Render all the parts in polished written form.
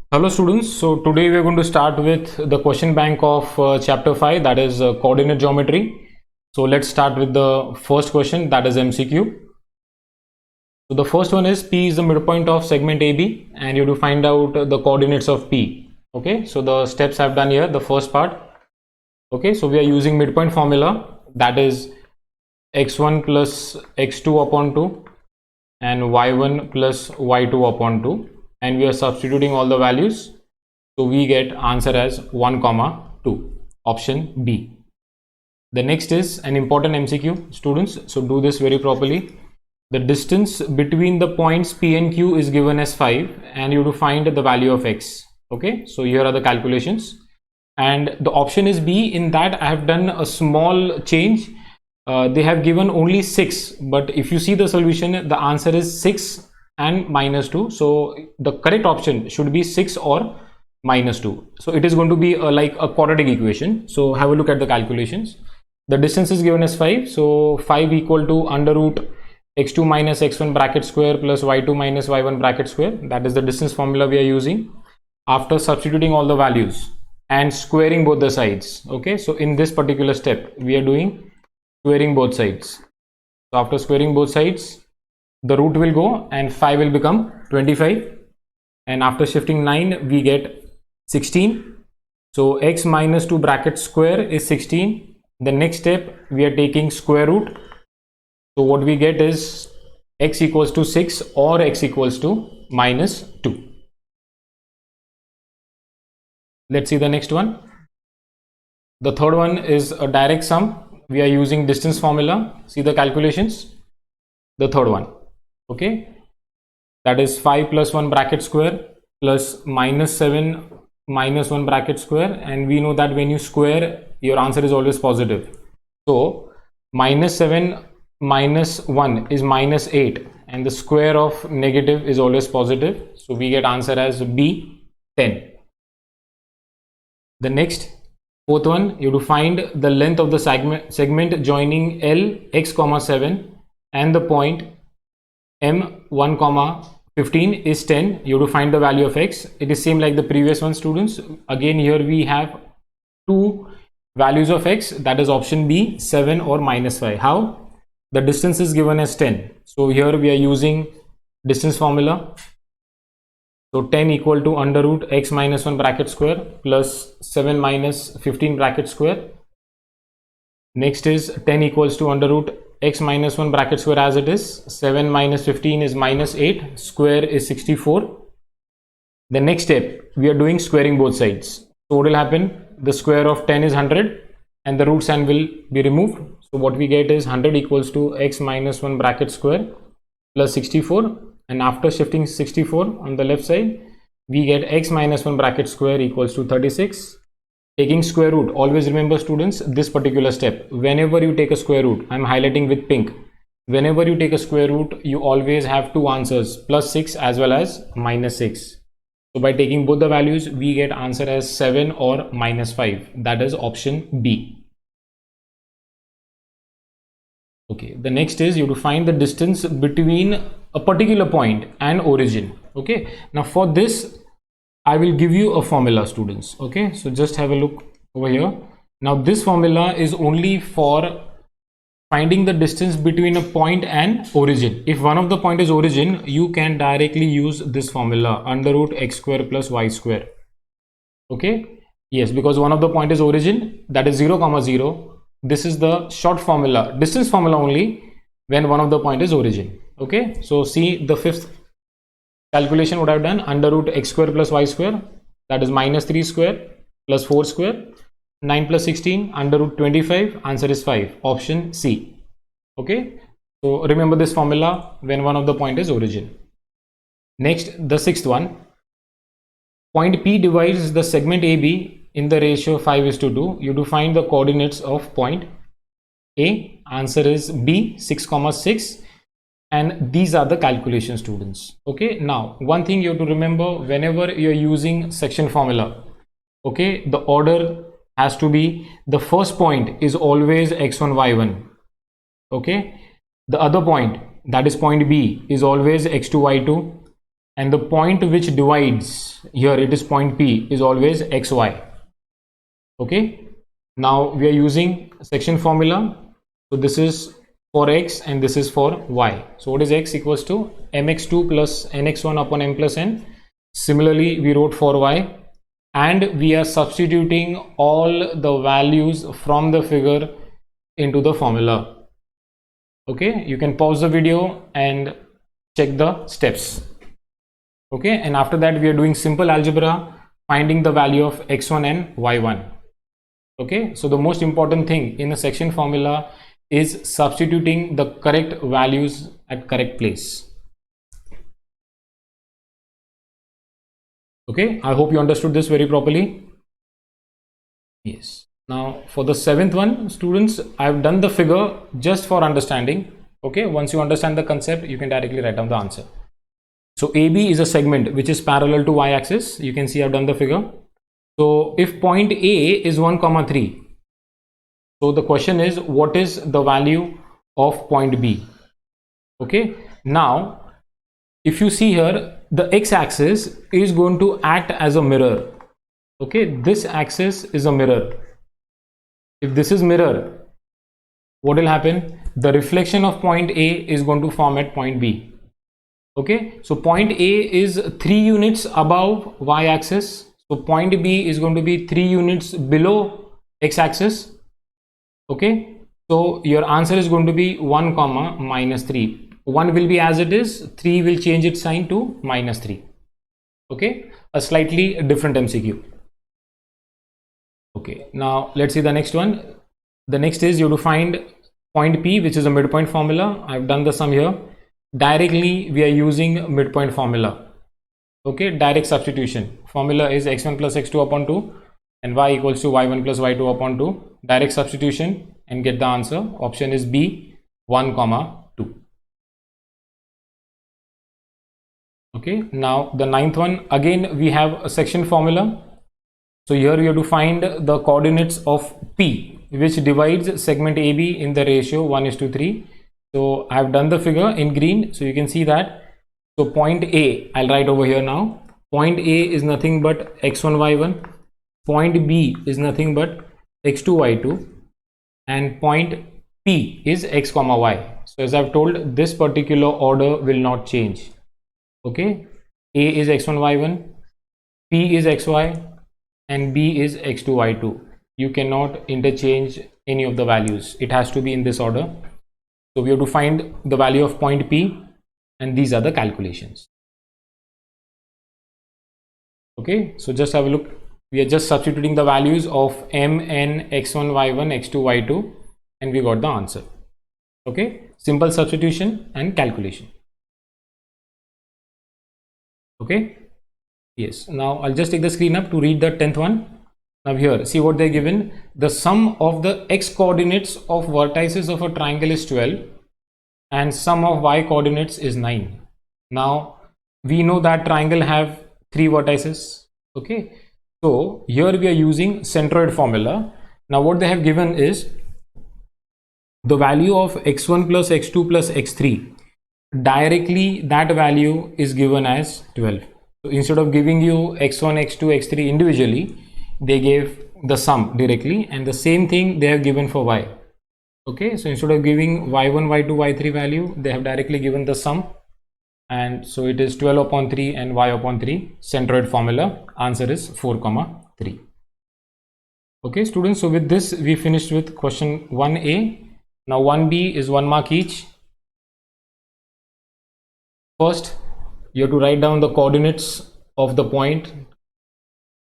Hello students, so today we are going to start with the question bank of chapter 5, that is coordinate geometry. So let's start with the first question, that is MCQ. So the first one is P is the midpoint of segment AB and you have to find out the coordinates of P. Okay, so the steps I've done here, the first part. Okay, so we are using midpoint formula, that is x1 plus x2 upon 2 and y1 plus y2 upon 2, and we are substituting all the values, so we get answer as 1 comma 2, option B. The next is an important MCQ, students, so do this very properly. The distance between the points P and Q is given as 5 and you have to find the value of x. Okay, so here are the calculations and the option is B. In that I have done a small change. They have given only 6, but if you see the solution, the answer is 6 and minus 2. So the correct option should be 6 or minus 2. So it is going to be like a quadratic equation. So have a look at the calculations. The distance is given as 5. So 5 equal to under root x2 minus x1 bracket square plus y2 minus y1 bracket square. That is the distance formula we are using after substituting all the values and squaring both the sides. Okay, so in this particular step we are doing squaring both sides. So after squaring both sides, the root will go and 5 will become 25, and after shifting 9 we get 16. So x minus 2 bracket square is 16. The next step we are taking square root. So what we get is x equals to 6 or x equals to minus 2. Let's see the next one. The third one is a direct sum. We are using distance formula. See the calculations. The third one, okay, that is 5 plus 1 bracket square plus minus 7 minus 1 bracket square, and we know that when you square your answer is always positive. So minus 7 minus 1 is minus 8 and the square of negative is always positive, so we get answer as B, 10. The next, fourth one, you have to find the length of the segment joining L x comma 7 and the point M 1 comma 15 is 10. You have to find the value of x. It is same like the previous one, students. Again here we have two values of x, that is option B, 7 or minus 5. How? The distance is given as 10. So here we are using distance formula. So 10 equal to under root x minus 1 bracket square plus 7 minus 15 bracket square. Next is 10 equals to under root x minus 1 bracket square as it is. 7 minus 15 is minus 8. Square is 64. The next step, we are doing squaring both sides. So what will happen? The square of 10 is 100 and the root sign will be removed. So what we get is 100 equals to x minus 1 bracket square plus 64. And after shifting 64 on the left side, we get x minus 1 bracket square equals to 36. Taking square root, always remember students this particular step. Whenever you take a square root, I'm highlighting with pink. Whenever you take a square root, you always have two answers, plus 6 as well as minus 6. So by taking both the values, we get answer as 7 or minus 5. That is option B. Okay, the next is you have to find the distance between a particular point and origin. Okay, now for this I will give you a formula, students. Okay, so just have a look over here. Now this formula is only for finding the distance between a point and origin. If one of the point is origin, you can directly use this formula, under root x square plus y square. Okay, yes, because one of the point is origin, that is 0 comma 0. This is the short formula, distance formula only when one of the point is origin. Okay, so see the fifth calculation what I have done, under root x square plus y square, that is minus 3 square plus 4 square, 9 plus 16 under root 25, answer is 5, option C. Okay, so remember this formula when one of the point is origin. Next, the sixth one, point P divides the segment AB in the ratio 5:2. You have to find the coordinates of point A. Answer is B, 6 comma 6. And these are the calculation, students. Okay, now one thing you have to remember, whenever you're using section formula, okay, the order has to be, the first point is always x1 y1. Okay, the other point, that is point B, is always x2 y2, and the point which divides, here it is point P is always xy. Okay, now we are using section formula. So this is for x and this is for y. So what is x? Equals to mx2 plus nx1 upon m plus n. Similarly, we wrote for y, and we are substituting all the values from the figure into the formula. Okay, you can pause the video and check the steps. Okay, and after that we are doing simple algebra, finding the value of x1 and y1. Okay, so the most important thing in a section formula is substituting the correct values at correct place. Okay, I hope you understood this very properly. Yes. Now for the seventh one, students, I've done the figure just for understanding. Okay, once you understand the concept, you can directly write down the answer. So AB is a segment which is parallel to y-axis. You can see I've done the figure. So if point A is 1, 3, so the question is, what is the value of point B? Okay, now if you see here, the x-axis is going to act as a mirror. Okay, this axis is a mirror. If this is mirror, what will happen? The reflection of point A is going to form at point B. Okay, so point A is 3 units above y-axis. So point B is going to be 3 units below x-axis. Okay, so your answer is going to be 1, -3. 1 will be as it is, 3 will change its sign to -3. Okay, a slightly different MCQ. Okay, now let's see the next one. The next is you have to find point P, which is a midpoint formula. I've done the sum here. Directly we are using midpoint formula. Okay, direct substitution. Formula is x1 plus x2 upon 2 and y equals to y1 plus y2 upon 2. Direct substitution and get the answer. Option is B, 1, 2. Okay, now the ninth one, again we have a section formula. So here we have to find the coordinates of P, which divides segment AB in the ratio 1:3. So I have done the figure in green, so you can see that. So point A, I'll write over here now. Point A is nothing but x1, y1. Point B is nothing but x2, y2. And point P is x, y. So as I've told, this particular order will not change. Okay, A is x1, y1, P is xy, and B is x2, y2. You cannot interchange any of the values. It has to be in this order. So we have to find the value of point P, and these are the calculations. Okay, so just have a look. We are just substituting the values of m, n, x1, y1, x2, y2, and we got the answer. Okay, simple substitution and calculation. Okay, yes, now I'll just take the screen up to read the 10th one. Now here, see what they're given. The sum of the x coordinates of vertices of a triangle is 12 and sum of y coordinates is 9. Now we know that triangle have 3 vertices. Okay, so here we are using centroid formula. Now what they have given is the value of x1 plus x2 plus x3. Directly that value is given as 12. So instead of giving you x1, x2, x3 individually, they gave the sum directly, and the same thing they have given for y. Okay, so instead of giving y1, y2, y3 value, they have directly given the sum, and so it is 12 upon 3 and y upon 3. Centroid formula. Answer is 4, 3. Okay students, so with this we finished with question 1A. Now 1B is 1 mark each. First, you have to write down the coordinates of the point.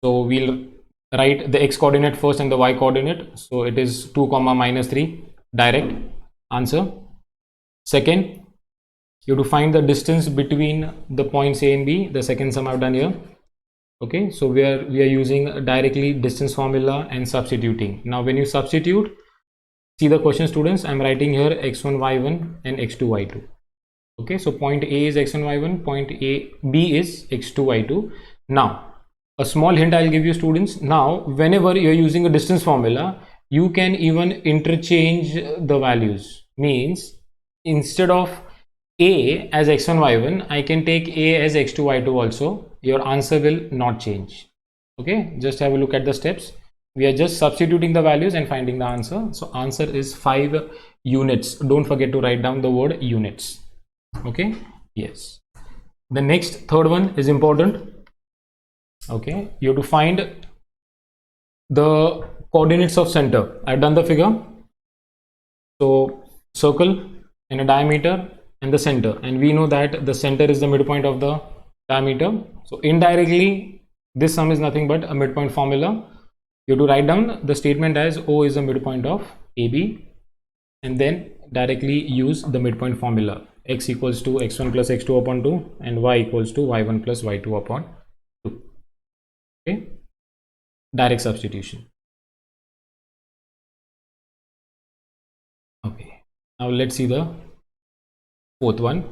So we'll write the x coordinate first and the y coordinate. So it is 2, -3. Direct answer. Second, you have to find the distance between the points A and B. The second sum I've done here. Okay, so we are using directly distance formula and substituting. Now when you substitute, see the question students, I'm writing here x1, y1 and x2, y2. Okay, so point A is x1, y1, point B is x2, y2. Now a small hint I'll give you students. Now whenever you're using a distance formula, you can even interchange the values. Means instead of a as x1 y1, I can take a as x2 y2 also. Your answer will not change. Okay, just have a look at the steps. We are just substituting the values and finding the answer. So answer is 5 units. Don't forget to write down the word units. Okay, yes. The next third one is important. Okay, you have to find the coordinates of center. I've done the figure. So circle and a diameter and the center, and we know that the center is the midpoint of the diameter. So indirectly this sum is nothing but a midpoint formula. You have to write down the statement as O is the midpoint of AB, and then directly use the midpoint formula. X equals to x1 plus x2 upon 2 and y equals to y1 plus y2 upon 2. Okay, direct substitution. Okay, now let's see the fourth one.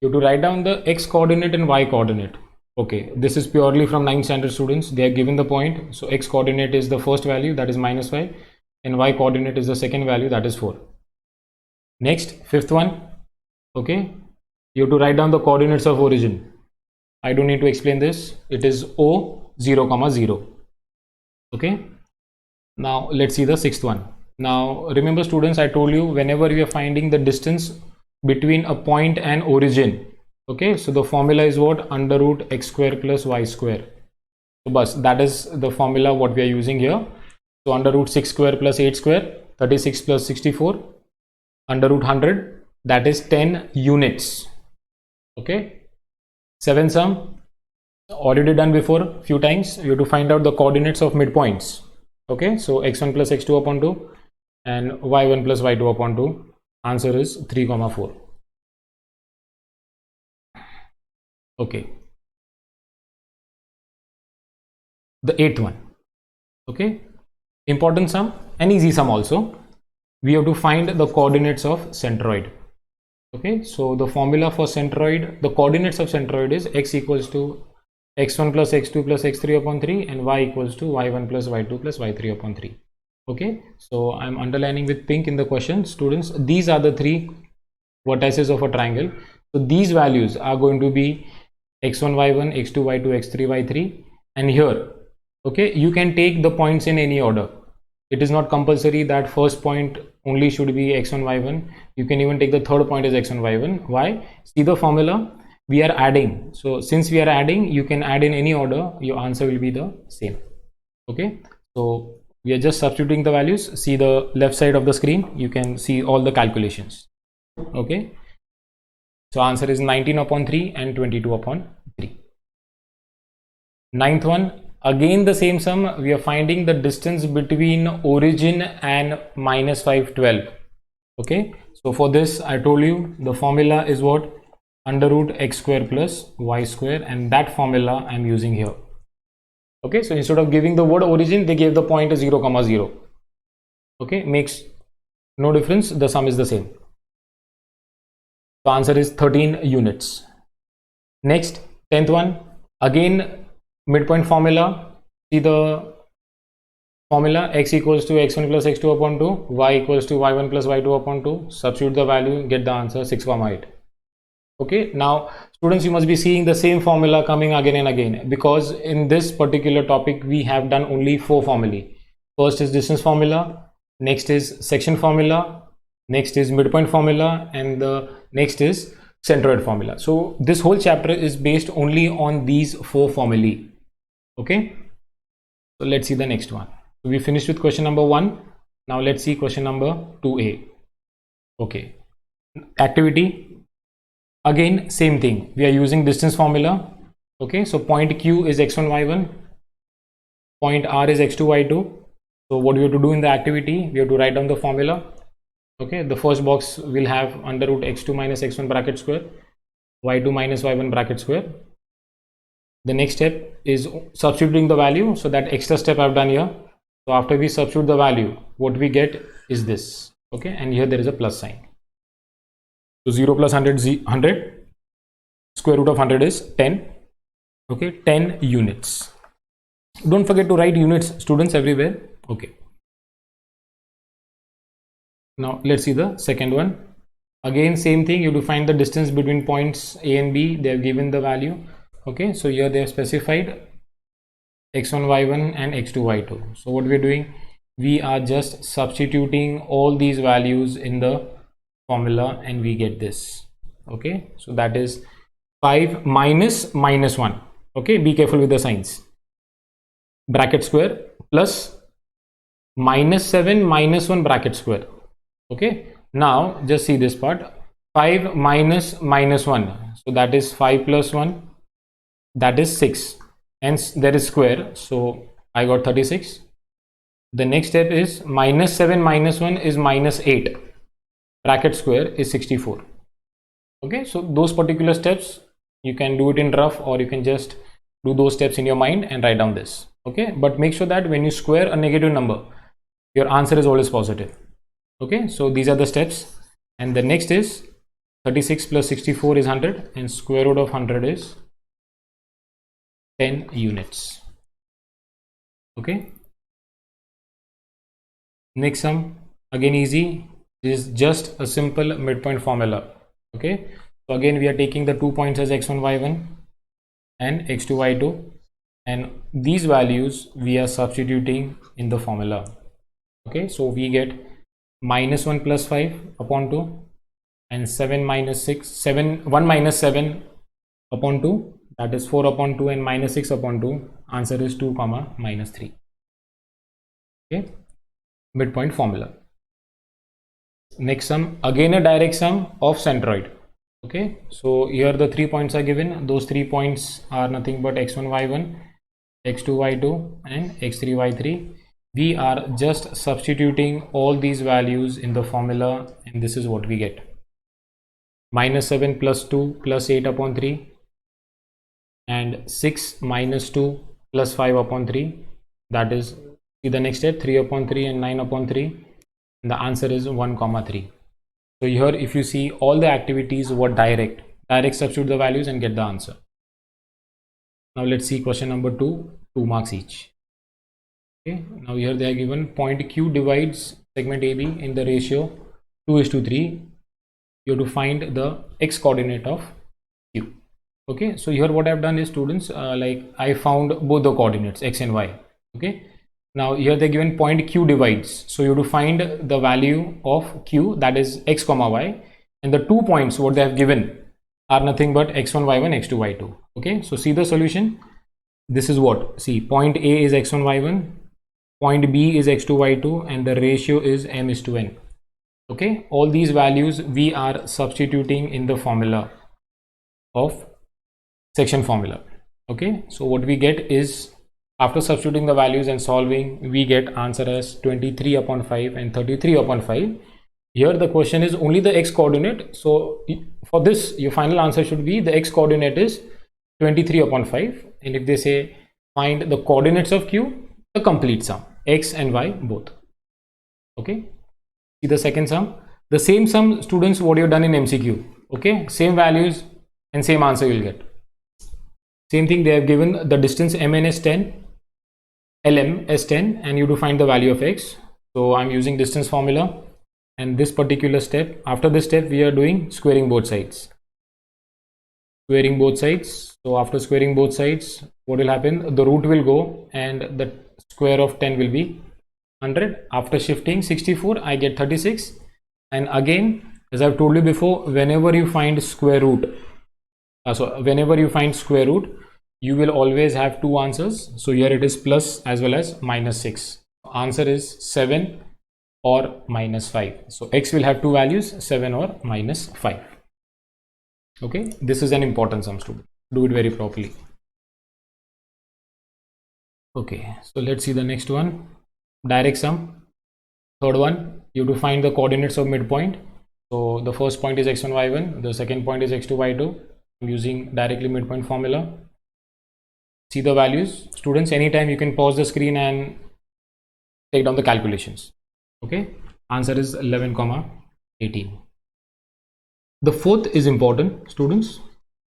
You have to write down the x coordinate and y coordinate. Okay, this is purely from 9th standard students. They are given the point. So x coordinate is the first value, that is -5, and y coordinate is the second value, that is 4. Next, fifth one. Okay, you have to write down the coordinates of origin. I don't need to explain this. It is O 0, 0. Okay, now let's see the sixth one. Now remember students, I told you whenever we are finding the distance between a point and origin, okay, so the formula is what? Under root x square plus y square. So bus, that is the formula what we are using here. So under root 6 square plus 8 square, 36 plus 64, under root 100, that is 10 units. Okay, 7 sum, already done before few times. You have to find out the coordinates of midpoints. Okay, so x1 plus x2 upon 2 and y1 plus y2 upon 2. Answer is 3, 4. Okay, the eighth one. Okay, important sum, an easy sum also. We have to find the coordinates of centroid. Okay, so the formula for centroid, the coordinates of centroid is x equals to x1 plus x2 plus x3 upon 3 and y equals to y1 plus y2 plus y3 upon 3. Okay, so I'm underlining with pink in the question, students. These are the 3 vertices of a triangle. So these values are going to be x1 y1, x2 y2, x3 y3, and here, okay, you can take the points in any order. It is not compulsory that first point only should be x1 y1. You can even take the third point as x1 y1. Why? See the formula, we are adding. So since we are adding, you can add in any order, your answer will be the same. Okay, so we are just substituting the values. See the left side of the screen, you can see all the calculations. Okay, so answer is 19 upon 3 and 22 upon 3. Ninth one, again the same sum. We are finding the distance between origin and -5, 12. Okay, so for this I told you the formula is what? Under root x square plus y square, and that formula I'm using here. Okay, so instead of giving the word origin, they gave the point 0, 0. Okay, makes no difference, the sum is the same. The answer is 13 units. Next, 10th one, again midpoint formula. See the formula, x equals to x1 plus x2 upon 2, y equals to y1 plus y2 upon 2. Substitute the value, get the answer 6, 8. Okay, now students, you must be seeing the same formula coming again and again, because in this particular topic we have done only 4 formulae. First is distance formula, next is section formula, next is midpoint formula, and the next is centroid formula. So this whole chapter is based only on these 4 formulae. Okay, so let's see the next one. So we finished with question number 1. Now let's see question number 2a. Okay, activity. Again same thing, we are using distance formula. Okay, so point Q is x1 y1, point R is x2 y2. So what we have to do in the activity, we have to write down the formula. Okay, the first box will have under root x2 minus x1 bracket square, y2 minus y1 bracket square. The next step is substituting the value, so that extra step I've done here. So after we substitute the value, what we get is this. Okay, and here there is a plus sign. So 0 plus 100 is 100. Square root of 100 is 10. Okay, 10 units. Don't forget to write units, students, everywhere. Okay. Now let's see the second one. Again, same thing, you have to find the distance between points A and B. They have given the value. Okay, so here they have specified x1, y1 and x2, y2. So what we are doing, we are just substituting all these values in the formula and we get this. Okay, so that is 5 minus minus 1. Okay, be careful with the signs. Bracket square plus minus 7 minus 1 bracket square. Okay, now just see this part. 5 minus minus 1, so that is 5 plus 1, that is 6, hence there is square, so I got 36. The next step is minus 7 minus 1 is minus 8, bracket square is 64. Okay, so those particular steps you can do it in rough, or you can just do those steps in your mind and write down this. Okay, but make sure that when you square a negative number, your answer is always positive. Okay, so these are the steps, and the next is 36 plus 64 is 100, and square root of 100 is 10 units. Okay, next sum, again easy, is just a simple midpoint formula. Okay, so again we are taking the 2 points as x1, y1 and x2, y2, and these values we are substituting in the formula. Okay, so we get minus 1 plus 5 upon 2 and 7 minus 1 minus 7 upon 2, that is 4 upon 2, and minus 6 upon 2, answer is 2 comma minus 3. Okay, midpoint formula. Next sum, again a direct sum of centroid. Okay, so here the 3 points are given. Those 3 points are nothing but x1, y1, x2, y2 and x3, y3. We are just substituting all these values in the formula, and this is what we get. Minus 7 plus 2 plus 8 upon 3 and 6 minus 2 plus 5 upon 3, that is, see the next step, 3 upon 3 and 9 upon 3, and the answer is 1 comma 3. So here if you see, all the activities were direct substitute the values and get the answer. Now let's see question number 2, 2 marks each. Okay, now here they are given point Q divides segment AB in the ratio 2:3. You have to find the x coordinate of Q. Okay, so here what I have done is, students, like I found both the coordinates x and y. Okay, now here they given point Q divides, so you have to find the value of Q, that is x comma y, and the 2 points what they have given are nothing but x1, y1, x2, y2. Okay, so see the solution. This is what, see, point A is x1, y1, point B is x2, y2, and the ratio is m:n. Okay, all these values we are substituting in the formula of section formula. Okay, so what we get is, after substituting the values and solving, we get answer as 23 upon 5 and 33 upon 5. Here the question is only the x coordinate, so for this your final answer should be the x coordinate is 23 upon 5, and if they say find the coordinates of Q, the complete sum, x and y both. Okay, see the second sum, the same sum, students, what you have done in MCQ. Okay, same values and same answer you will get. Same thing, they have given the distance mn is 10, lm is 10, and you have to find the value of x. So I'm using distance formula, and this particular step, after this step we are doing squaring both sides. Squaring both sides. So after squaring both sides, what will happen, the root will go and the square of 10 will be 100. After shifting 64, I get 36, and again, as I've told you before, whenever you find square root, you will always have two answers. So here it is plus as well as minus 6. Answer is 7 or minus 5. So x will have two values, 7 or minus 5. Okay, this is an important sum, student. Do it very properly. Okay, so let's see the next one. Direct sum. Third one, you have to find the coordinates of midpoint. So the first point is x1, y1. The second point is x2, y2. I'm using directly midpoint formula. See the values. Students, anytime you can pause the screen and take down the calculations. Okay, answer is 11 comma 18. The fourth is important, students.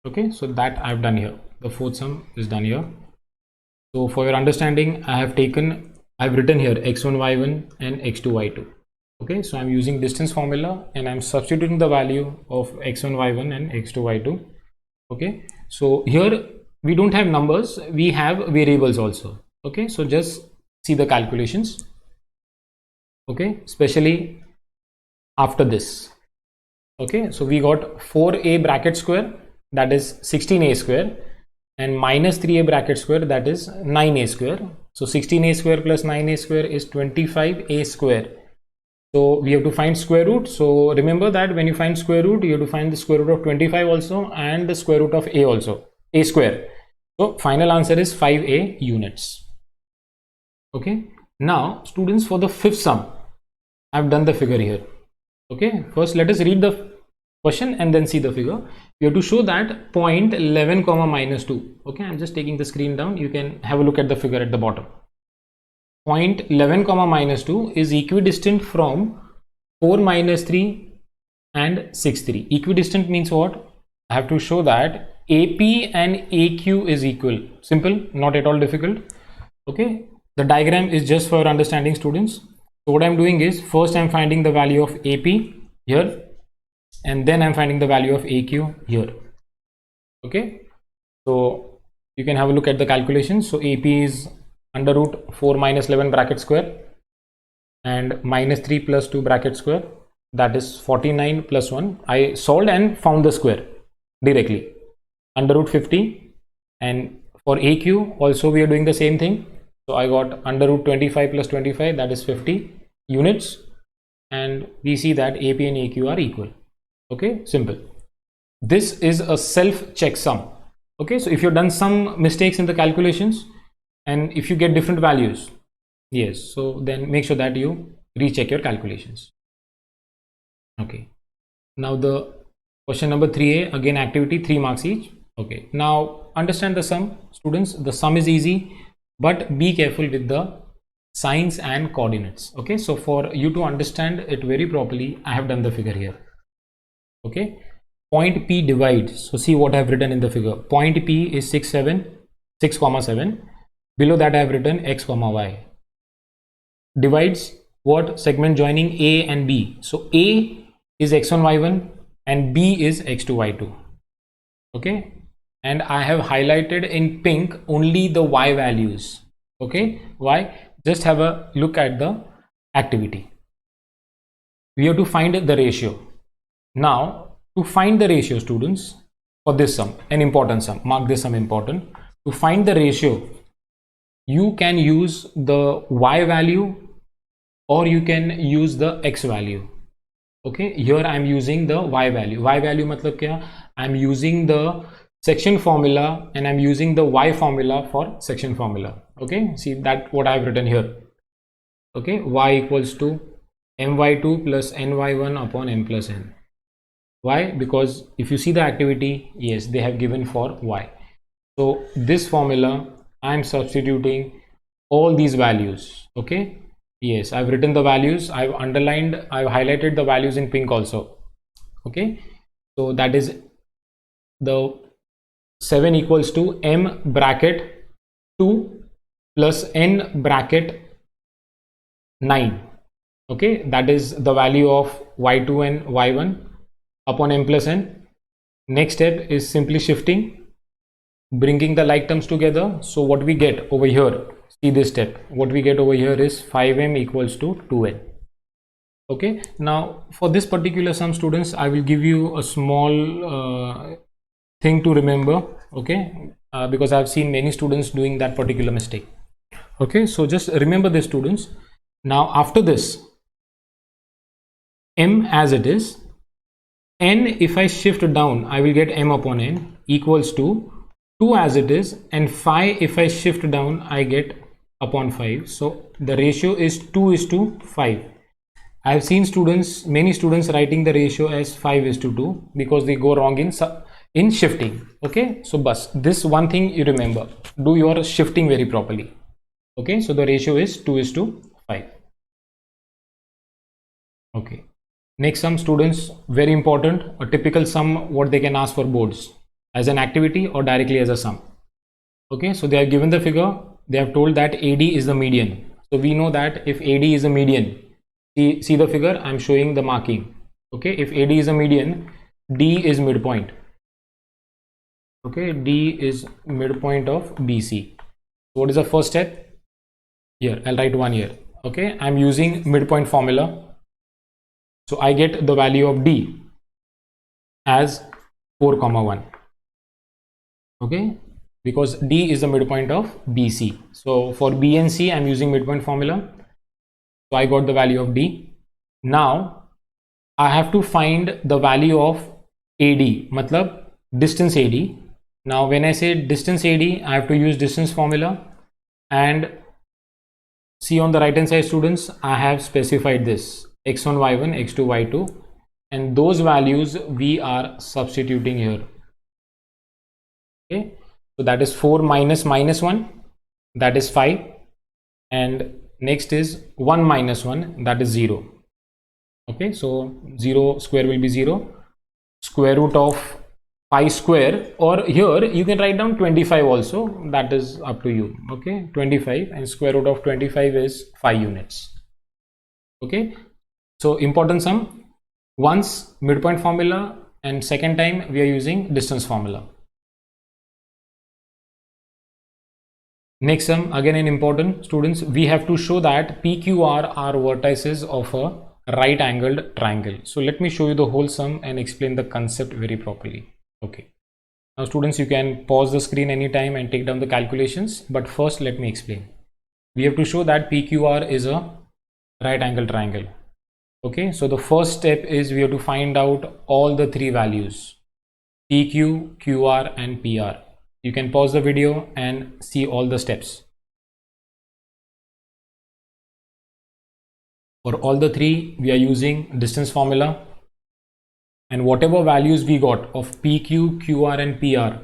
Okay, so that I've done here. The fourth sum is done here. So for your understanding, I've written here x1, y1 and x2, y2. Okay, so I'm using distance formula and I'm substituting the value of x1 y1 and x2 y2. Okay, so here we don't have numbers, we have variables also. Okay, so just see the calculations. Okay, especially after this. Okay, so we got 4a bracket square, that is 16a square, and minus 3a bracket square, that is 9a square. So 16a square plus 9a square is 25a square. So we have to find square root. So remember that when you find square root, you have to find the square root of 25 also and the square root of a also, a square. So final answer is 5a units. Okay, now students, for the fifth sum, I've done the figure here. Okay, first let us read the question and then see the figure. We have to show that point 11 comma minus 2. Okay, I'm just taking the screen down. You can have a look at the figure at the bottom. Point 11 comma minus 2 is equidistant from 4 minus 3 and 6 3. Equidistant means what? I have to show that AP and AQ is equal. Simple, not at all difficult. Okay, the diagram is just for understanding, students. So what I'm doing is, first I'm finding the value of AP here, and then I'm finding the value of AQ here. Okay, so you can have a look at the calculations. So AP is under root 4 minus 11 bracket square and minus 3 plus 2 bracket square, that is 49 plus 1. I solved and found the square directly, under root 50. And for AQ also we are doing the same thing. So I got under root 25 plus 25, that is 50 units, and we see that AP and AQ are equal. Okay, simple. This is a self-check sum. Okay, so if you've done some mistakes in the calculations and if you get different values, yes, so then make sure that you recheck your calculations. Okay, now the question number 3a, again activity, 3 marks each. Okay, now understand the sum, students. The sum is easy, but be careful with the signs and coordinates. Okay, so for you to understand it very properly, I have done the figure here. Okay, point P divides. So see what I have written in the figure. Point P is 6 comma 7. Below that I have written x comma y. Divides what? Segment joining A and B. So A is x1 y1 and B is x2 y2. Okay, and I have highlighted in pink only the y values. Okay, why? Just have a look at the activity. We have to find the ratio. Now to find the ratio, students, for this sum, an important sum, mark this sum important. To find the ratio, you can use the y value or you can use the x value. Okay, here I am using the y value. Y value matlab kya? I am using the section formula and I'm using the y formula for section formula. Okay, see that what I have written here. Okay, y equals to my2 plus ny1 upon m plus n. Why? Because if you see the activity, yes, they have given for y. So this formula I am substituting all these values. Okay, yes, I've written the values, I've underlined, I've highlighted the values in pink also. Okay, so that is the 7 equals to m bracket 2 plus n bracket 9. Okay, that is the value of y2 and y1 upon m plus n. Next step is simply shifting, bringing the like terms together. So what we get over here, see this step, what we get over here is 5m equals to 2n. Okay, now for this particular sum, students, I will give you a small thing to remember. Okay, because I've seen many students doing that particular mistake. Okay, so just remember this, students. Now after this, m as it is, n if I shift down, I will get m upon n equals to 2 as it is, and 5 if I shift down, I get upon 5. So the ratio is 2:5. I have seen students, many students writing the ratio as 5:2 because they go wrong in shifting. Okay, so bus, this one thing you remember, do your shifting very properly. Okay, so the ratio is 2:5. Okay, next sum, students, very important, a typical sum what they can ask for boards, as an activity or directly as a sum. Okay, so they have given the figure, they have told that AD is the median. So we know that if AD is a median, See the figure, I'm showing the marking. Okay, if AD is a median, D is midpoint. Okay, D is midpoint of BC. What is the first step? Here, I'll write 1 here. Okay, I'm using midpoint formula. So I get the value of D as 4,1. Okay, because D is the midpoint of BC. So for B and C, I'm using midpoint formula. So I got the value of D. Now I have to find the value of AD, matlab distance AD. Now when I say distance AD, I have to use distance formula, and see on the right hand side, students, I have specified this x1 y1 x2 y2, and those values we are substituting here. Okay, so that is 4 minus 1, that is 5, and next is 1 minus 1, that is 0. Okay, so 0 square will be 0. Square root of 5 square, or here you can write down 25 also, that is up to you. Okay, 25, and square root of 25 is 5 units. Okay, so important sum, once midpoint formula, and second time we are using distance formula. Next sum, again an important, students, we have to show that PQR are vertices of a right angled triangle. So let me show you the whole sum and explain the concept very properly. Okay, now students, you can pause the screen anytime and take down the calculations, but first let me explain. We have to show that PQR is a right angle triangle. Okay, so the first step is we have to find out all the three values, PQ, QR and PR. You can pause the video and see all the steps. For all the three, we are using distance formula, and whatever values we got of PQ, QR and PR,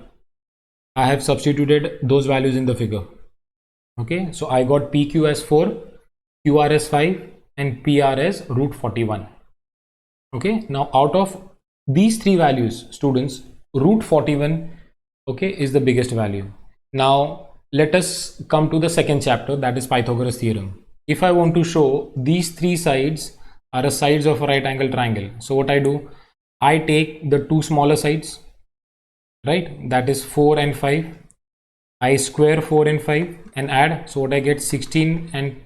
I have substituted those values in the figure. Okay, so I got PQ as 4, QR as 5 and PR as root 41. Okay, now out of these three values, students, root 41, okay, is the biggest value. Now let us come to the second chapter, that is Pythagoras theorem. If I want to show these three sides are the sides of a right angle triangle, so what I do, I take the two smaller sides, right, that is 4 and 5, I square 4 and 5 and add, so what I get, 16 and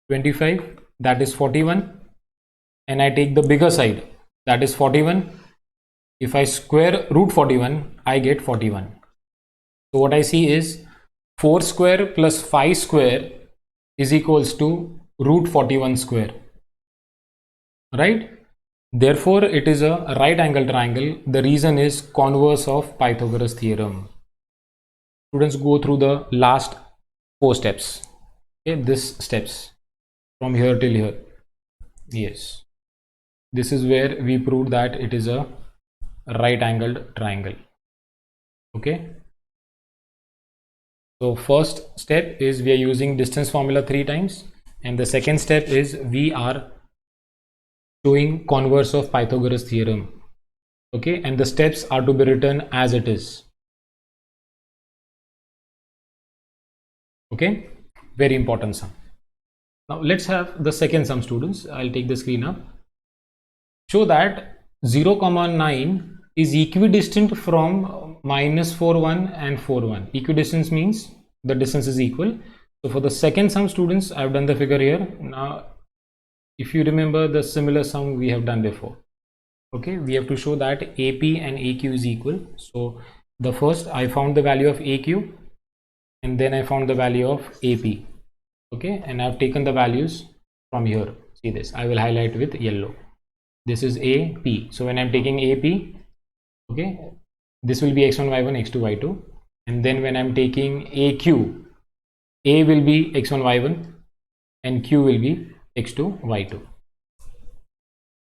25, that is 41, and I take the bigger side, that is 41. If I square root 41, I get 41. So what I see is 4 square plus 5 square is equals to root 41 square, right? Therefore, it is a right angle triangle. The reason is converse of Pythagoras theorem. Students, go through the last 4 steps. Okay, this steps from here till here. Yes, this is where we proved that it is a right angled triangle. Okay, so first step is we are using distance formula 3 times, and the second step is we are showing converse of Pythagoras theorem. Okay, and the steps are to be written as it is. Okay, very important sum. Now let's have the second sum, students. I'll take the screen up. Show that 0,9 is equidistant from -4,1 and 4,1. Equidistance means the distance is equal. So for the second sum, students, I've done the figure here. Now if you remember the similar sum we have done before, okay, we have to show that AP and AQ is equal. So the first, I found the value of AQ, and then I found the value of AP. Okay, and I've taken the values from here. See this, I will highlight with yellow. This is AP. So when I'm taking AP, okay, this will be x1 y1 x2 y2, and then when I'm taking AQ, A will be x1 y1 and Q will be x2 y2.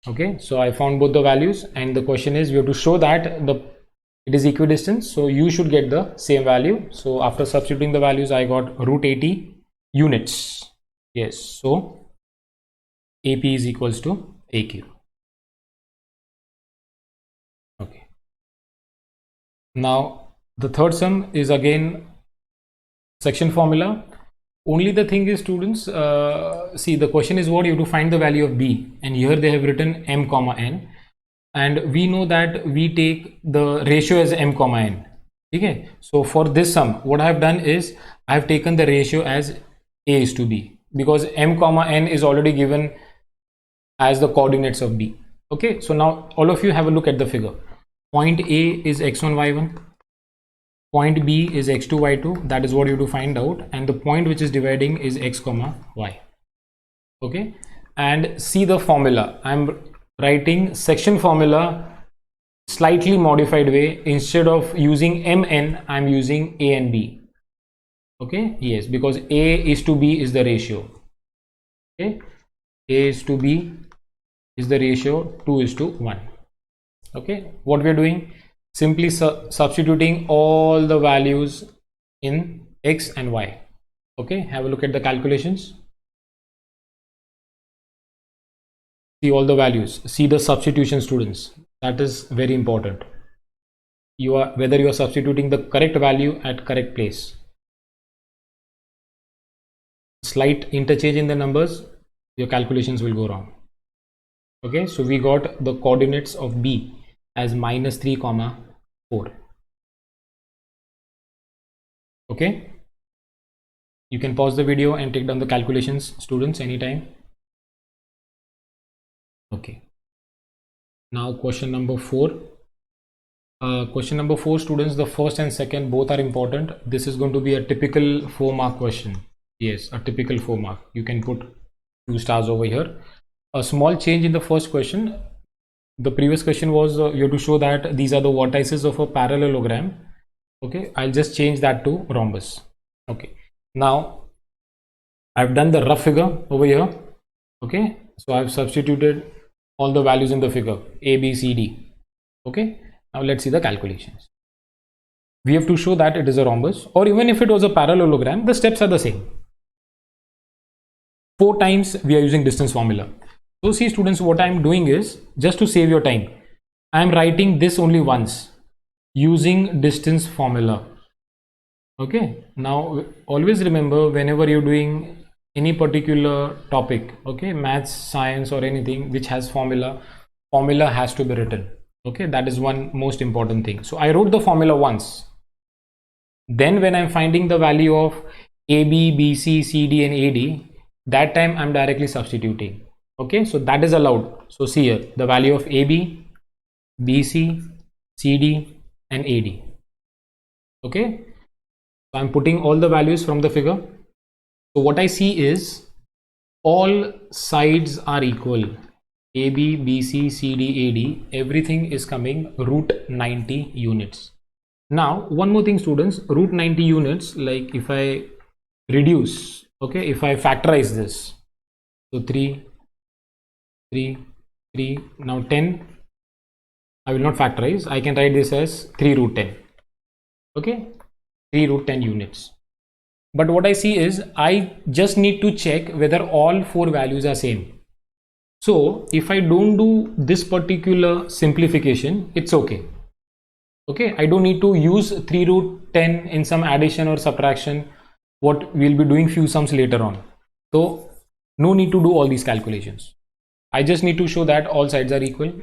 Okay, so I found both the values, and the question is we have to show that it is equidistant, so you should get the same value. So after substituting the values, I got root 80 units. Yes, so AP is equals to AQ. Okay, now the third sum is again section formula. only the thing is, students, see, the question is what you have to find the value of b, and here they have written m comma n, and we know that we take the ratio as m comma n. Okay, so for this sum, what I have done is I have taken the ratio as a is to b, because m comma n is already given as the coordinates of b. Okay, so now all of you have a look at the figure. Point A is x1 y1, point B is x2 y2, that is what you have to find out, and the point which is dividing is x comma y. Okay, and see the formula. I'm writing section formula slightly modified way. Instead of using mn, I'm using a and b. Okay, yes, because a is to b is the ratio. Okay, a is to b is the ratio 2 is to 1. Okay, what we are doing, simply substituting all the values in x and y. Okay, have a look at the calculations. See all the values, see the substitution, students. That is very important. You are, whether you are substituting the correct value at correct place. Slight interchange in the numbers, your calculations will go wrong. Okay, so we got the coordinates of b as -3, 4. Okay, you can pause the video and take down the calculations, students, anytime. Okay, now question number 4. Question number 4, students, the first and second both are important. This is going to be a typical 4-mark question. Yes, a typical 4-mark. You can put 2 stars over here. A small change in the first question. The previous question was you have to show that these are the vertices of a parallelogram. Okay, I'll just change that to rhombus. Okay, now I've done the rough figure over here. Okay, so I've substituted all the values in the figure a, b, c, d. Okay, now let's see the calculations. We have to show that it is a rhombus, or even if it was a parallelogram, the steps are the same. 4 times we are using distance formula. So see, students, what I'm doing is, just to save your time, I'm writing this only once using distance formula. Okay, now always remember, whenever you're doing any particular topic, okay, maths, science, or anything which has formula has to be written. Okay, that is one most important thing. So I wrote the formula once. Then when I'm finding the value of AB, BC, CD and AD, that time I'm directly substituting. Okay, so that is allowed. So see here, the value of AB, BC, CD and AD. Okay, so I'm putting all the values from the figure. So what I see is all sides are equal. AB, BC, CD, AD, everything is coming root 90 units. Now one more thing, students, root 90 units, like if I reduce, okay, if I factorize this, so 3, now 10, I will not factorize, I can write this as 3 root 10. Okay, 3 root 10 units. But what I see is I just need to check whether all 4 values are same. So if I don't do this particular simplification, it's okay. Okay, I don't need to use 3 root 10 in some addition or subtraction, what we'll be doing few sums later on. So no need to do all these calculations. I just need to show that all sides are equal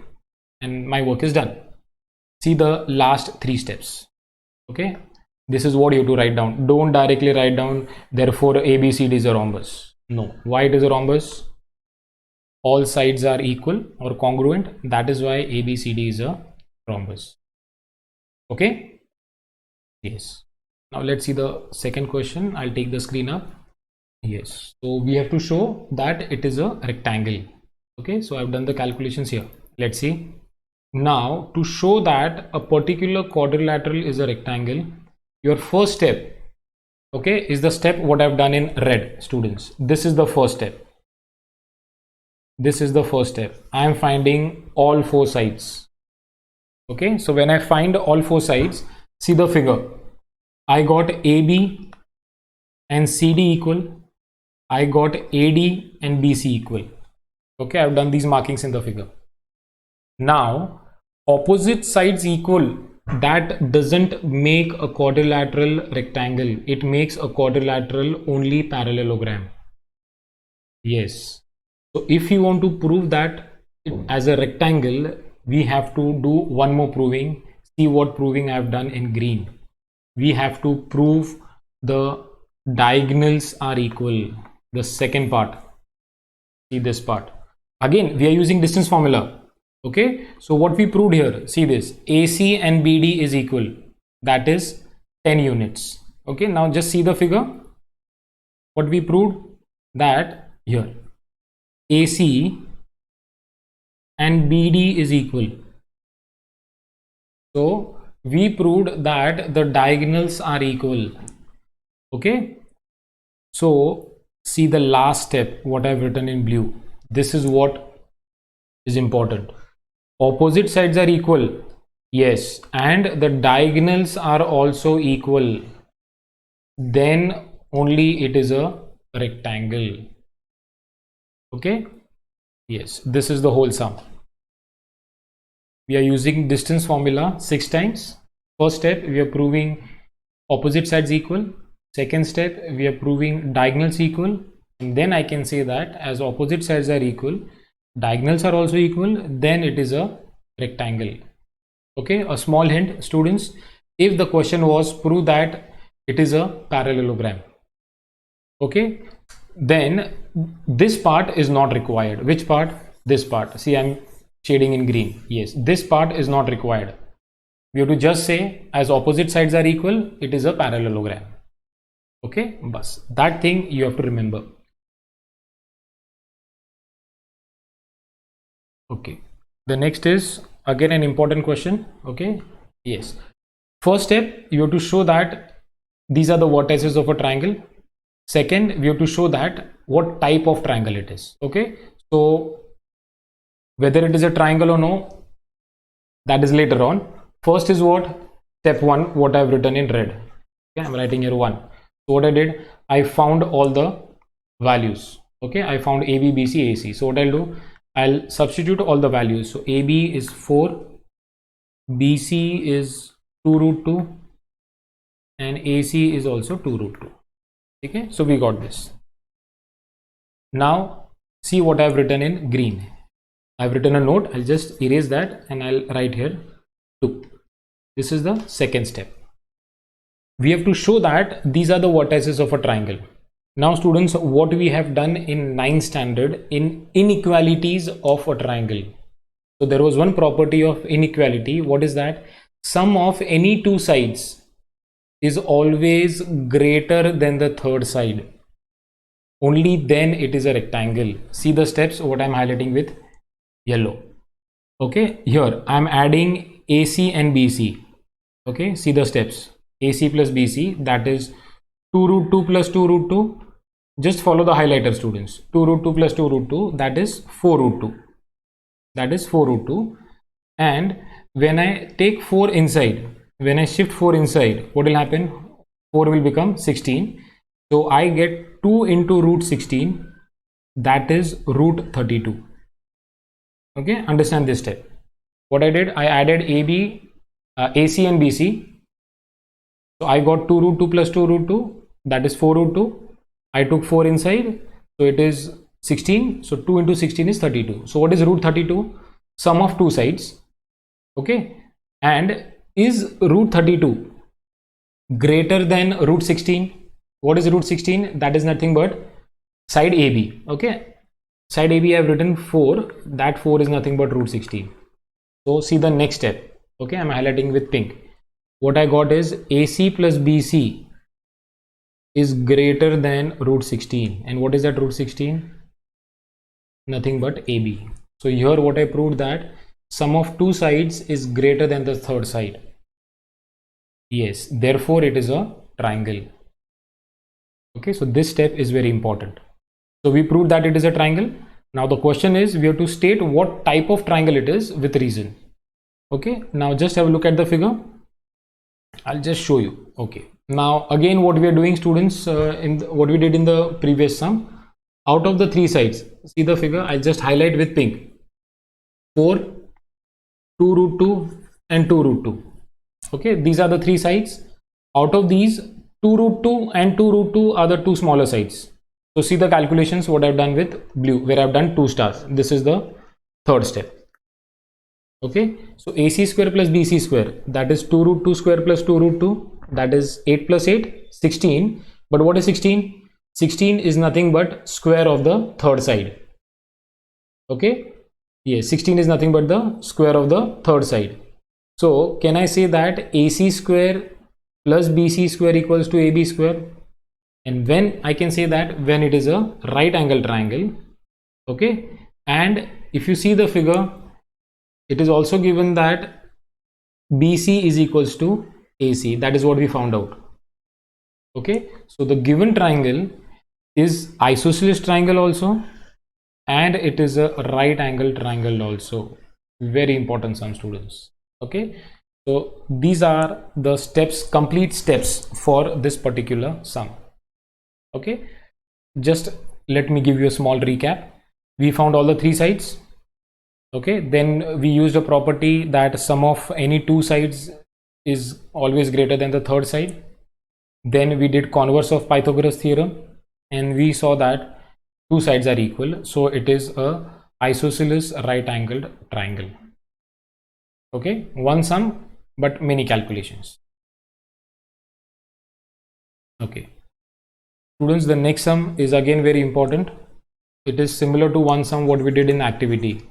and my work is done. See the last 3 steps. Okay, this is what you have to write down. Don't directly write down therefore ABCD is a rhombus. No, why it is a rhombus? All sides are equal or congruent, that is why ABCD is a rhombus. Okay, yes. Now let's see the second question. I'll take the screen up. Yes, so we have to show that it is a rectangle. Okay, so I've done the calculations here. Let's see. Now to show that a particular quadrilateral is a rectangle, your first step, okay, is the step what I've done in red, students. This is the first step. This is the first step. I am finding all 4 sides. Okay, so when I find all 4 sides, see the figure. I got AB and CD equal. I got AD and BC equal. Okay, I've done these markings in the figure. Now opposite sides equal that doesn't make a quadrilateral rectangle. It makes a quadrilateral only parallelogram. Yes. So if you want to prove that as a rectangle, we have to do one more proving. See what proving I have done in green. We have to prove the diagonals are equal. The second part. See this part. Again, we are using distance formula. Okay. So what we proved here, see this. AC and BD is equal. That is 10 units. Okay. Now just see the figure. What we proved, that here AC and BD is equal. So we proved that the diagonals are equal. Okay. So see the last step, what I've written in blue. This is what is important. Opposite sides are equal. Yes. And the diagonals are also equal. Then only it is a rectangle. Okay. Yes. This is the whole sum. We are using distance formula 6 times. First step, we are proving opposite sides equal. Second step, we are proving diagonals equal. And then I can say that as opposite sides are equal, diagonals are also equal, then it is a rectangle. Okay, a small hint, students, if the question was prove that it is a parallelogram, okay, then this part is not required. Which part? This part. See, I'm shading in green. Yes, this part is not required. We have to just say as opposite sides are equal, it is a parallelogram. Okay, bus. That thing you have to remember. Okay, the next is again an important question. Okay, yes. First step, you have to show that these are the vertices of a triangle. Second, we have to show that what type of triangle it is. Okay, so whether it is a triangle or no, that is later on. First is what? Step 1, what I have written in red. Okay, I'm writing here 1. So what I did, I found all the values. Okay, I found AB, BC, AC. So what I'll do, I'll substitute all the values. So AB is 4, BC is 2 root 2, and AC is also 2 root 2. Okay, so we got this. Now see what I've written in green. I've written a note. I'll just erase that and I'll write here 2. This is the second step. We have to show that these are the vertices of a triangle. Now students, what we have done in 9th standard in inequalities of a triangle. So there was one property of inequality. What is that? Sum of any two sides is always greater than the third side. Only then it is a rectangle. See the steps, what I'm highlighting with yellow. Okay, here I'm adding AC and BC. Okay, see the steps. AC plus BC, that is 2 root 2 plus 2 root 2. Just follow the highlighter, students. 2 root 2 plus 2 root 2, that is 4 root 2. That is 4 root 2. And when I take 4 inside, when I shift 4 inside, what will happen? 4 will become 16. So I get 2 into root 16, that is root 32. Okay, understand this step. What I did, I added AC and BC. So I got 2 root 2 plus 2 root 2, that is 4 root 2. I took 4 inside, so it is 16. So 2 into 16 is 32. So what is root 32? Sum of two sides. Okay, and is root 32 greater than root 16? What is root 16? That is nothing but side AB. Okay, side AB I have written 4. That 4 is nothing but root 16. So see the next step. Okay, I'm highlighting with pink. What I got is AC plus BC is greater than root 16. And what is that root 16? Nothing but AB. So here what I proved, that sum of two sides is greater than the third side. Yes, therefore it is a triangle. Okay, so this step is very important. So we proved that it is a triangle. Now the question is, we have to state what type of triangle it is with reason. Okay, now just have a look at the figure. I'll just show you. Okay, now again what we are doing, students, what we did in the previous sum, out of the three sides, see the figure, I'll just highlight with pink. 4, 2 root 2 and 2 root 2. Okay, these are the three sides. Out of these, 2 root 2 and 2 root 2 are the two smaller sides. So see the calculations what I've done with blue, where I've done 2 stars. This is the third step. Okay, so AC square plus BC square, that is 2 root 2 square plus 2 root 2, that is 8 plus 8, 16. But what is 16? 16 is nothing but square of the third side. Okay, yes, 16 is nothing but the square of the third side. So can I say that AC square plus BC square equals to AB square? And when I can say that, when it is a right angle triangle. Okay, and if you see the figure, it is also given that BC is equals to AC. That is what we found out. Okay, so the given triangle is isosceles triangle also, and it is a right angle triangle also. Very important, some students. Okay, so these are the steps, complete steps for this particular sum. Okay, just let me give you a small recap. We found all the three sides. Okay, then we used a property that sum of any two sides is always greater than the third side. Then we did converse of Pythagoras theorem, and we saw that two sides are equal, so it is a isosceles right angled triangle. Okay, one sum but many calculations. Okay, students, the next sum is again very important. It is similar to one sum what we did in activity.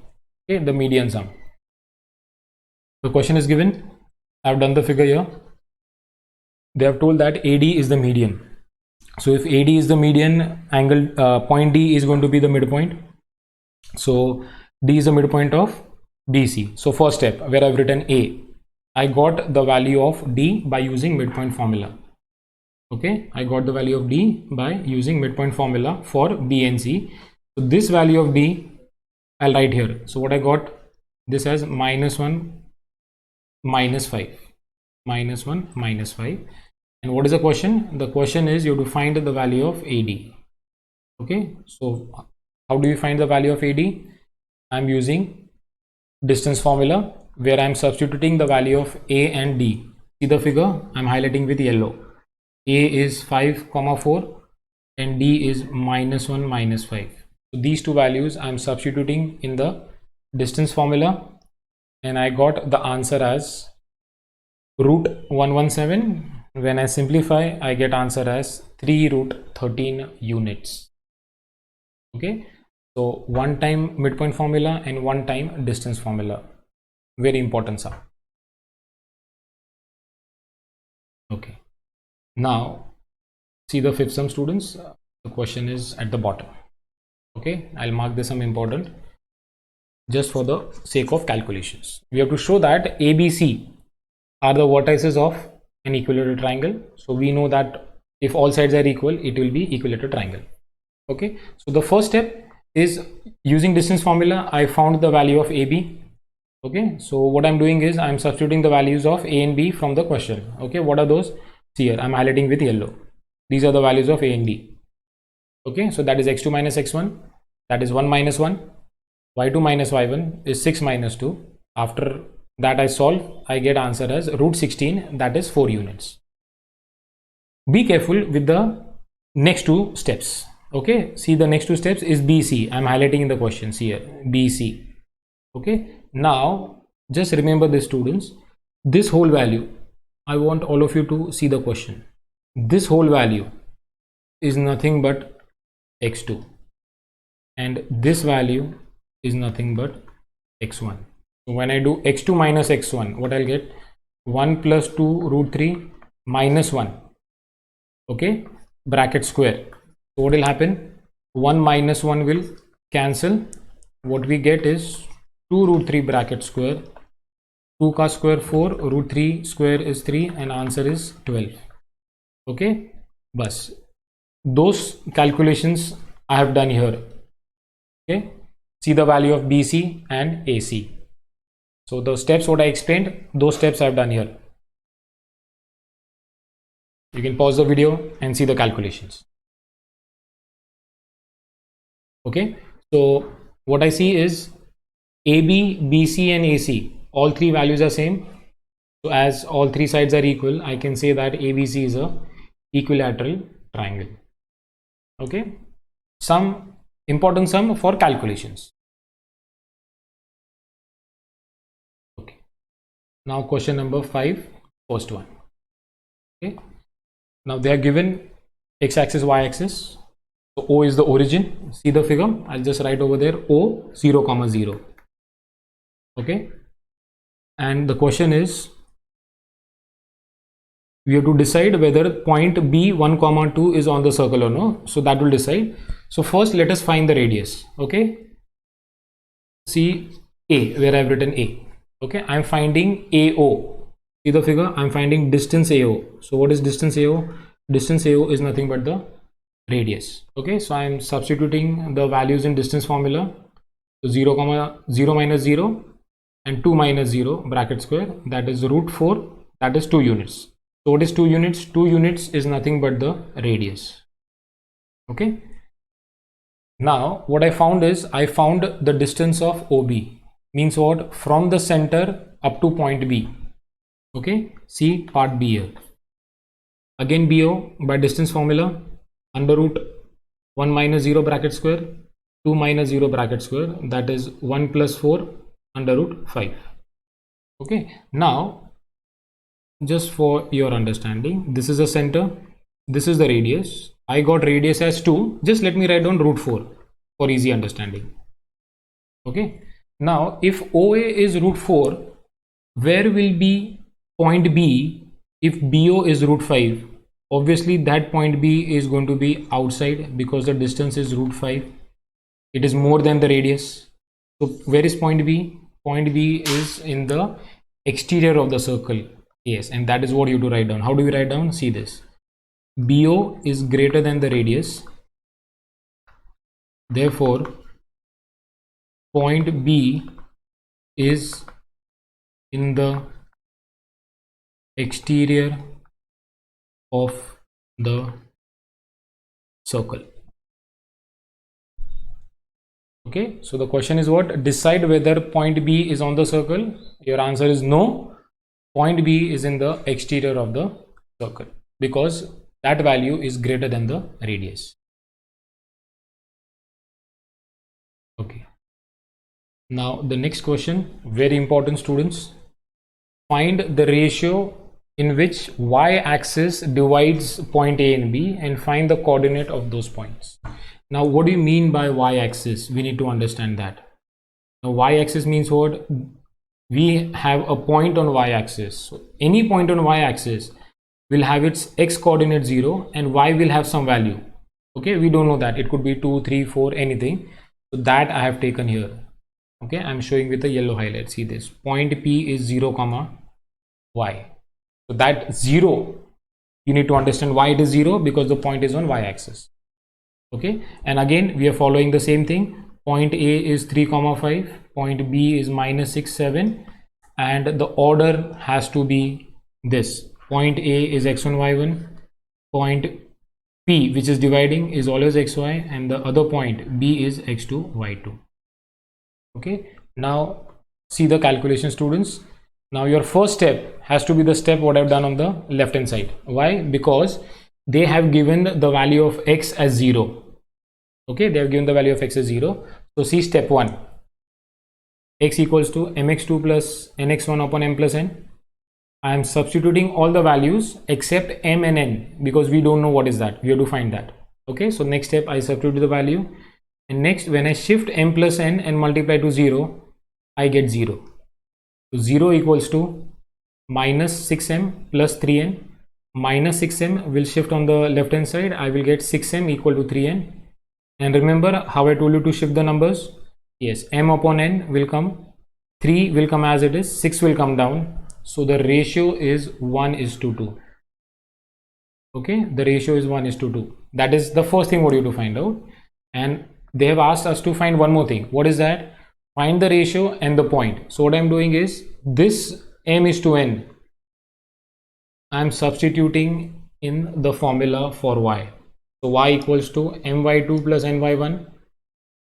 Okay, the median sum. The question is given. I have done the figure here. They have told that AD is the median. So if AD is the median, angle point D is going to be the midpoint. So D is the midpoint of BC. So first step, where I've written A, I got the value of D by using midpoint formula. Okay, I got the value of D by using midpoint formula for B and C. So this value of D, I'll write here. So what I got, this as -1, -5, -1, -5. And what is the question? The question is you have to find the value of AD. Okay, so how do you find the value of AD? I'm using distance formula where I'm substituting the value of A and D. See the figure? I'm highlighting with yellow. A is 5, 4 and D is -1, -5. So these two values I'm substituting in the distance formula, and I got the answer as root 117. When I simplify, I get answer as 3 root 13 units. Okay, so one time midpoint formula and one time distance formula. Very important sum. Okay, now see the fifth sum, students. The question is at the bottom. Okay, I'll mark this sum important just for the sake of calculations. We have to show that ABC are the vertices of an equilateral triangle. So we know that if all sides are equal, it will be equilateral triangle. Okay, so the first step is using distance formula. I found the value of AB. Okay, so what I'm doing is I'm substituting the values of A and B from the question. Okay, what are those? See here, I'm highlighting with yellow. These are the values of A and B. Okay, so that is x2 minus x1, that is 1 minus 1, y2 minus y1 is 6 minus 2. After that I solve, I get answer as root 16, that is 4 units. Be careful with the next two steps. Okay, see the next two steps is BC. I'm highlighting in the questions here, BC. Okay, now just remember this, students, this whole value, I want all of you to see the question. This whole value is nothing but x2 and this value is nothing but x1. So when I do x2 minus x1, what I'll get? 1 plus 2 root 3 minus 1. Okay, bracket square. So what will happen? 1 minus 1 will cancel. What we get is 2 root 3 bracket square. 2 ka square 4, root 3 square is 3 and answer is 12. Okay, bus. Those calculations I have done here. Okay, see the value of BC and AC. So the steps what I explained, those steps I have done here. You can pause the video and see the calculations. Okay, so what I see is AB, BC and AC, all three values are same. So as all three sides are equal, I can say that ABC is a equilateral triangle. Okay, some important sum for calculations. Okay, now question number 5, first one. Okay, now they are given x-axis, y-axis. So O is the origin. See the figure. I'll just write over there O 0, 0. Okay, and the question is, we have to decide whether point B 1, 2 is on the circle or no. So that will decide. So first let us find the radius. Okay, see A, where I've written A. Okay, I'm finding AO. See the figure, I'm finding distance AO. So what is distance AO? Distance AO is nothing but the radius. Okay, so I'm substituting the values in distance formula. So 0, 0 minus 0 and 2 minus 0 bracket square, that is root 4, that is 2 units. So what is 2 units? 2 units is nothing but the radius. Okay, now what I found is, I found the distance of OB, means what? From the center up to point B. Okay, see part B here. Again BO by distance formula, under root 1 minus 0 bracket square, 2 minus 0 bracket square, that is 1 plus 4 under root 5. Okay, now just for your understanding, this is the center, this is the radius. I got radius as 2. Just let me write down root 4 for easy understanding. Okay, now if OA is root 4, where will be point B if BO is root 5? Obviously that point B is going to be outside because the distance is root 5. It is more than the radius. So where is point B? Point B is in the exterior of the circle. Yes, and that is what you have to write down. How do we write down? See this. BO is greater than the radius. Therefore, point B is in the exterior of the circle. Okay, so the question is what? Decide whether point B is on the circle. Your answer is no. Point B is in the exterior of the circle because that value is greater than the radius. Okay, now the next question, very important students. Find the ratio in which y-axis divides point A and B and find the coordinate of those points. Now what do you mean by y-axis? We need to understand that. Now y-axis means what? We have a point on y-axis. So any point on y-axis will have its x coordinate 0 and y will have some value. Okay, we don't know that. It could be 2, 3, 4, anything. So that I have taken here. Okay, I'm showing with a yellow highlight. See this. Point P is 0, y. So that 0, you need to understand why it is 0, because the point is on y-axis. Okay, and again we are following the same thing. Point A is 3, 5, point B is minus 6, 7, and the order has to be this. Point A is x1, y1, point P, which is dividing, is always xy, and the other point B is x2, y2. Okay, now see the calculation, students. Now your first step has to be the step what I've done on the left hand side. Why? Because they have given the value of x as 0. Okay, they have given the value of x as 0. So see step 1. X equals to mx2 plus nx1 upon m plus n. I am substituting all the values except m and n because we don't know what is that. We have to find that. Okay, so next step I substitute the value, and next when I shift m plus n and multiply to 0, I get 0. So 0 equals to minus 6m plus 3n. Minus 6m will shift on the left hand side. I will get 6m equal to 3n. And remember how I told you to shift the numbers? Yes, m upon n will come, 3 will come as it is, 6 will come down. So the ratio is 1:2. Okay, the ratio is 1:2. That is the first thing what you have to find out. And they have asked us to find one more thing. What is that? Find the ratio and the point. So what I am doing is, this m is to n, I am substituting in the formula for y. So y equals to my2 plus ny1,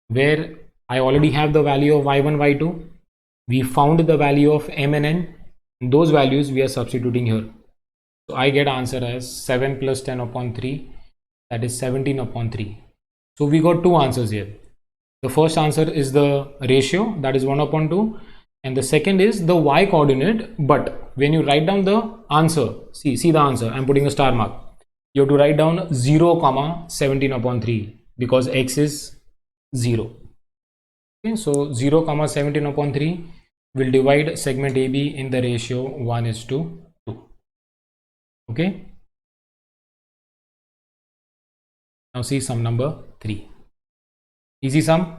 where I already have the value of y1, y2. We found the value of m and n. Those values we are substituting here. So I get answer as 7 plus 10 upon 3, that is 17 upon 3. So we got two answers here. The first answer is the ratio, that is 1 upon 2, and the second is the y coordinate. But when you write down the answer, see the answer, I'm putting a star mark. You have to write down 0 comma 17 upon 3 because x is 0. Okay, so 0 comma 17 upon 3 will divide segment AB in the ratio 1:2. Okay, now see sum number 3. Easy sum.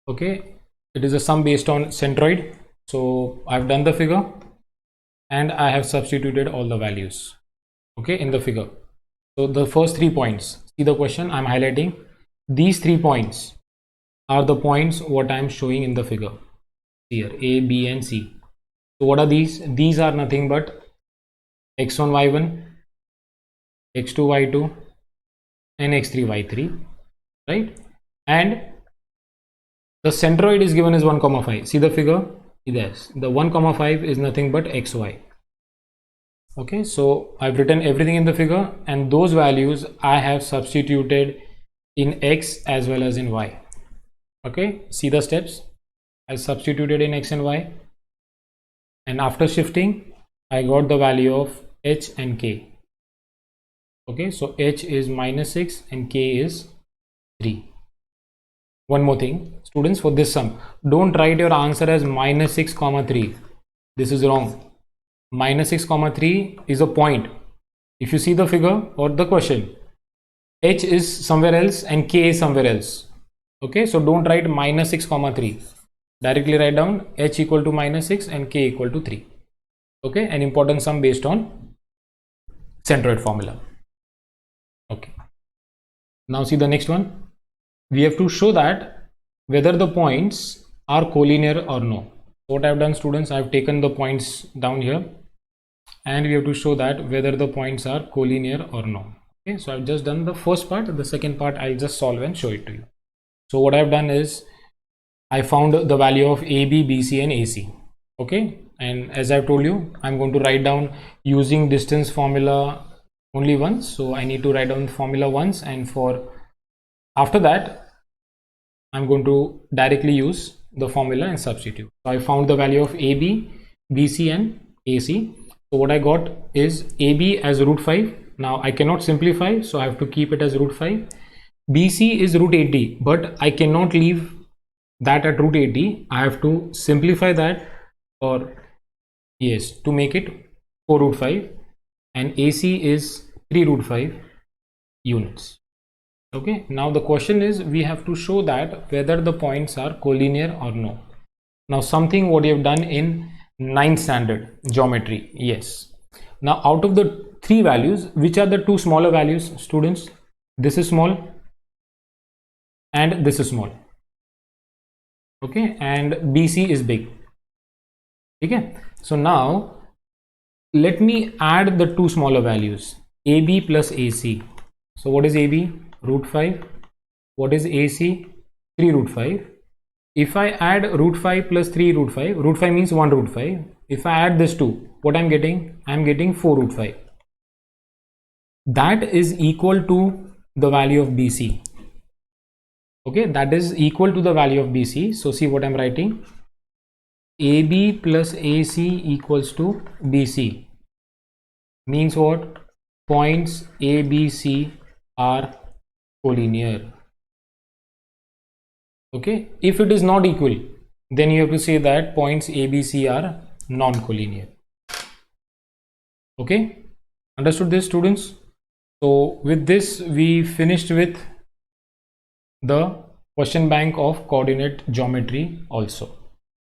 Okay, it is a sum based on centroid. So I've done the figure and I have substituted all the values, okay, in the figure. So the first 3 points, see the question I'm highlighting, these 3 points are the points what I'm showing in the figure here, A, B and C. So what are these? These are nothing but x1 y1, x2 y2 and x3 y3, right? And the centroid is given as 1 comma 5. See the figure? Yes, the 1 comma 5 is nothing but xy. Okay, so I've written everything in the figure and those values I have substituted in x as well as in y. Okay, see the steps. I substituted in x and y, and after shifting I got the value of h and k. Okay, so h is -6 and k is 3. One more thing, students, for this sum, don't write your answer as -6 comma 3. This is wrong. -6 comma 3 is a point. If you see the figure or the question, h is somewhere else and k is somewhere else. Okay, so don't write -6 comma 3. Directly write down h equal to -6 and k equal to 3. Okay, an important sum based on centroid formula. Okay, now see the next one. We have to show that whether the points are collinear or no. What I've done, students, I've taken the points down here and we have to show that whether the points are collinear or no. Okay, so I've just done the first part. The second part I'll just solve and show it to you. So what I've done is I found the value of AB, BC and AC. Okay, and as I've told you, I'm going to write down using distance formula only once. So I need to write down the formula once, and after that I'm going to directly use the formula and substitute. So I found the value of AB, BC and AC. So what I got is AB as √5. Now I cannot simplify, so I have to keep it as √5. BC is √80, but I cannot leave that at √80. I have to simplify that, or yes, to make it 4√5, and AC is 3√5 units. Okay, now the question is we have to show that whether the points are collinear or no. Now something what you have done in 9th standard geometry. Yes, now out of the 3 values, which are the 2 smaller values, students? This is small and this is small. Okay, and BC is big. Okay, so now let me add the 2 smaller values, AB plus AC. So what is AB? √5. What is AC? 3√5. If I add √5 plus 3√5, √5 means 1√5. If I add this 2, what I'm getting? I'm getting 4√5. That is equal to the value of BC. Okay, that is equal to the value of BC. So see what I'm writing. AB plus AC equals to BC. Means what? Points ABC are collinear. Okay, if it is not equal, then you have to say that points ABC are non-collinear. Okay, understood this, students? So with this we finished with the question bank of coordinate geometry also.